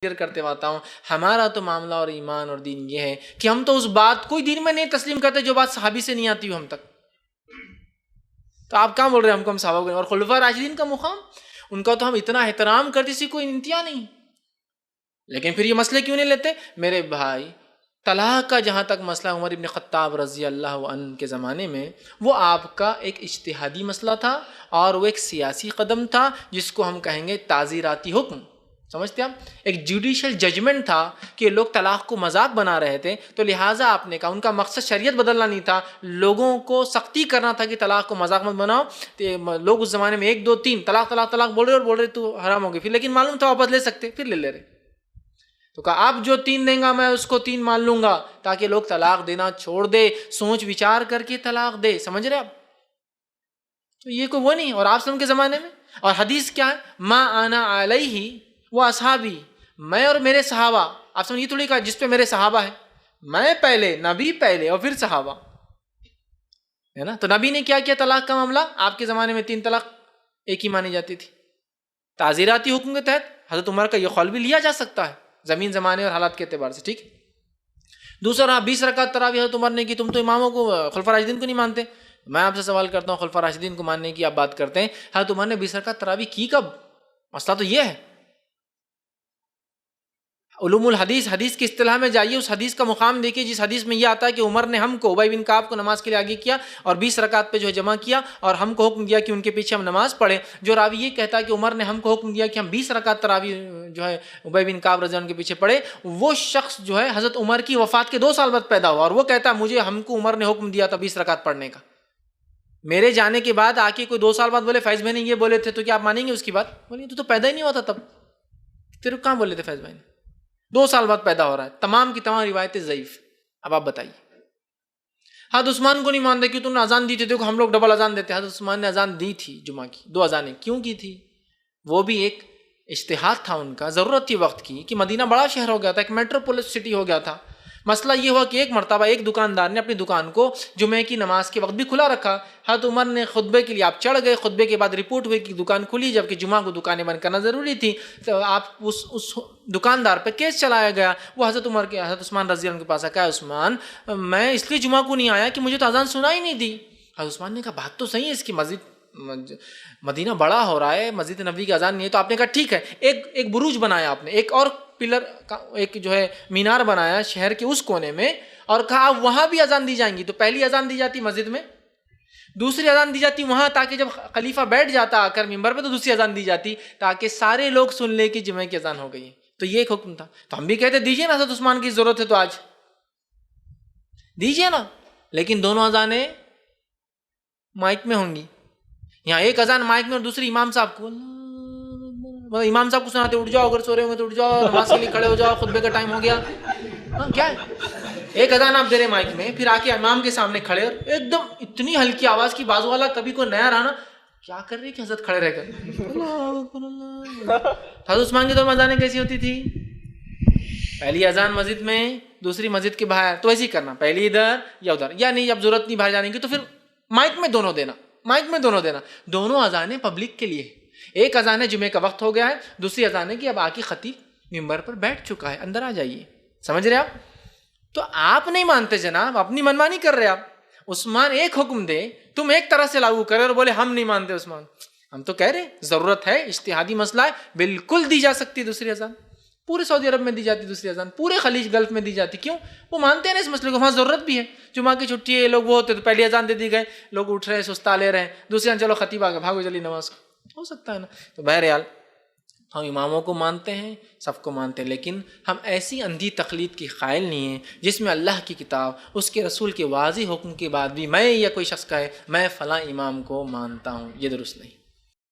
Clear کرتے آتا ہوں، ہمارا تو معاملہ اور ایمان اور دین یہ ہے کہ ہم تو اس بات کوئی دین میں نہیں تسلیم کرتے جو بات صحابی سے نہیں آتی ہو ہم تک. تو آپ کہاں بول رہے ہیں ہم کو ہم صحابہ کو. اور خلفاء راشدین کا مقام، ان کا تو ہم اتنا احترام کرتے اسی کوئی انتہا نہیں. لیکن پھر یہ مسئلے کیوں نہیں لیتے میرے بھائی؟ طلاق کا جہاں تک مسئلہ عمر ابن خطاب رضی اللہ عنہ کے زمانے میں، وہ آپ کا ایک اجتہادی مسئلہ تھا اور وہ ایک سیاسی قدم تھا جس کو ہم کہیں گے تعزیراتی حکم. سمجھتے آپ؟ ایک جوڈیشل ججمنٹ تھا کہ لوگ طلاق کو مذاق بنا رہے تھے، تو لہٰذا آپ نے کہا ان کا مقصد شریعت بدلنا نہیں تھا، لوگوں کو سختی کرنا تھا کہ طلاق کو مذاق مت بناؤ. لوگ اس زمانے میں 1 2 3 طلاق طلاق طلاق بول رہے تو حرام ہو گئی، پھر لیکن معلوم تھا واپس لے سکتے، پھر لے رہے. تو کہا آپ جو 3 دیں گا میں اس کو 3 مان لوں گا، تاکہ لوگ طلاق دینا چھوڑ دے، سوچ وچار کر کے طلاق دے. سمجھ رہے آپ؟ تو یہ کوئی وہ نہیں. اور آپ کے زمانے میں اور حدیث کیا ہے؟ ما انا علیہ وہ اصحابی، میں اور میرے صحابہ. آپ سمجھ یہ تھوڑی کہا جس پہ میرے صحابہ ہیں، میں پہلے، نبی پہلے اور پھر صحابہ، ہے نا. تو نبی نے کیا کیا طلاق کا معاملہ؟ آپ کے زمانے میں 3 طلاق ایک ہی مانی جاتی تھی. تعزیراتی حکم کے تحت حضرت عمر کا یہ قول بھی لیا جا سکتا ہے زمین زمانے اور حالات کے اعتبار سے. ٹھیک. دوسرا 20 رکعت تراویح حضرت عمر نے کی. تم تو اماموں کو، خلفاء راشدین کو نہیں مانتے. میں آپ سے سوال کرتا ہوں، خلفاء راشدین کو ماننے کی آپ بات کرتے ہیں، حضرت عمر نے 20 رکعت تراویح کی کب؟ مسئلہ تو یہ ہے. علوم الحدیث، حدیث کی اصطلاح میں جائیے، اس حدیث کا مقام دیکھیے جس حدیث میں یہ آتا ہے کہ عمر نے ہم کو، ابی بن کعب کو نماز کے لیے آگے کیا اور 20 رکعت پہ جو ہے جمع کیا اور ہم کو حکم دیا کہ ان کے پیچھے ہم نماز پڑھیں. جو راوی یہ کہتا ہے کہ عمر نے ہم کو حکم دیا کہ ہم 20 رکعت تراویح جو ہے ابی بن کعب رضی اللہ عنہ کے پیچھے پڑھے، وہ شخص جو ہے حضرت عمر کی وفات کے 2 سال بعد پیدا ہوا اور وہ کہتا ہے مجھے ہم کو عمر نے حکم دیا تھا 20 رکعت پڑھنے کا. میرے جانے کے بعد آ کے کوئی 2 سال بعد بولے فیض بھائی نے یہ بولے تھے، تو کیا آپ مانیں گے اس کی بات؟ بولیں تو پیدا ہی نہیں ہوا تھا تب، پھر کہاں بولے تھے فیض بھائی نے؟ 2 سال بعد پیدا ہو رہا ہے. تمام کی تمام روایتیں ضعیف. اب آپ بتائیے. حضرت عثمان کو نہیں مانتے کہ تم نے اذان دی تھی. دیکھو ہم لوگ ڈبل اذان دیتے ہیں. حضرت عثمان نے اذان دی تھی جمعہ کی 2 اذانیں. کیوں کی تھی؟ وہ بھی ایک اجتہاد تھا ان کا، ضرورت تھی وقت کی کہ مدینہ بڑا شہر ہو گیا تھا، ایک میٹروپولس سٹی ہو گیا تھا. مسئلہ یہ ہوا کہ ایک مرتبہ ایک دکاندار نے اپنی دکان کو جمعے کی نماز کے وقت بھی کھلا رکھا. حضرت عمر نے خطبے کے لیے آپ چڑھ گئے، خطبے کے بعد رپورٹ ہوئی کہ دکان کھلی، جبکہ جمعہ کو دکانیں بند کرنا ضروری تھی. تو آپ اس دکاندار پہ کیس چلایا گیا. وہ حضرت عمر کے، حضرت عثمان رضی اللہ عنہ کے پاس آیا، عثمان میں اس لیے جمعہ کو نہیں آیا کہ مجھے تو اذان سنائی نہیں دی. حضرت عثمان نے کہا بات تو صحیح ہے، اس کی مسجد مدینہ بڑا ہو رہا ہے، مسجد نبوی کی اذان نہیں ہے. تو آپ نے کہا ٹھیک ہے، ایک بروج بنایا آپ نے، ایک اور پلر ایک جو ہے مینار بنایا شہر کے اس کونے میں، اور کہا وہاں بھی اذان دی جائیں گی. تو پہلی اذان دی جاتی مسجد میں، دوسری اذان دی جاتی وہاں، تاکہ جب خلیفہ بیٹھ جاتا آ کر ممبر پہ تو دوسری اذان دی جاتی تاکہ سارے لوگ سن لے کہ جمعے کی اذان ہو گئی. تو یہ ایک حکم تھا. تو ہم بھی کہتے دیجئے نا، حضرت عثمان کی ضرورت ہے تو آج دیجئے نا، لیکن دونوں اذانیں مائک میں ہوں گی. یہاں ایک اذان مائک میں اور دوسری امام صاحب کو، امام صاحب کو سناتے اٹھ جاؤ، اگر سو رہے ہوں گے تو اٹھ جاؤ، نماز کے لیے کھڑے ہو جاؤ، خطبے کا ٹائم ہو گیا. کیا ہے؟ ایک اذان آپ دے رہے مائک میں، پھر آ کے امام کے سامنے کھڑے اور ایک دم اتنی ہلکی آواز کی، بازو والا کبھی کوئی نیا رہا نا کیا کر رہے کہ حضرت کھڑے رہ کر. حضرت عثمان کی دور میں اذانیں کیسی ہوتی تھی؟ پہلی اذان مسجد میں، دوسری مسجد کے باہر. تو ایسے ہی کرنا، پہلی ادھر یا ادھر، یا نہیں اب ضرورت نہیں باہر جانے کی تو پھر مائک میں دونوں دینا، مائک میں دونوں دینا. دونوں اذانیں پبلک کے لیے. ایک اذان ہے جمعے کا وقت ہو گیا ہے، دوسری اذان ہے کہ اب آ کے خطیب ممبر پر بیٹھ چکا ہے، اندر آ جائیے. سمجھ رہے آپ؟ تو آپ نہیں مانتے جناب، اپنی منمانی کر رہے آپ. عثمان ایک حکم دے، تم ایک طرح سے لاگو کرے اور بولے ہم نہیں مانتے عثمان. ہم تو کہہ رہے ضرورت ہے، اجتہادی مسئلہ ہے، بالکل دی جا سکتی دوسری اذان. پورے سعودی عرب میں دی جاتی دوسری اذان، پورے خلیج گلف میں دی جاتی. کیوں؟ وہ مانتے ہیں نا اس مسئلے کو، وہاں ضرورت بھی ہے. جمعہ کی چھٹی ہے، لوگ وہ ہوتے تو پہلی اذان دے دی گئے، لوگ اٹھ رہے ہیں، سستا لے رہے ہیں، دوسری چلو خطیب آ گئے، بھاگو جلدی نماز کو. ہو سکتا ہے نا. تو بہرحال ہم اماموں کو مانتے ہیں، سب کو مانتے ہیں، لیکن ہم ایسی اندھی تقلید کی قائل نہیں ہیں جس میں اللہ کی کتاب، اس کے رسول کے واضح حکم کے بعد بھی میں یا کوئی شخص کہے میں فلاں امام کو مانتا ہوں. یہ درست نہیں.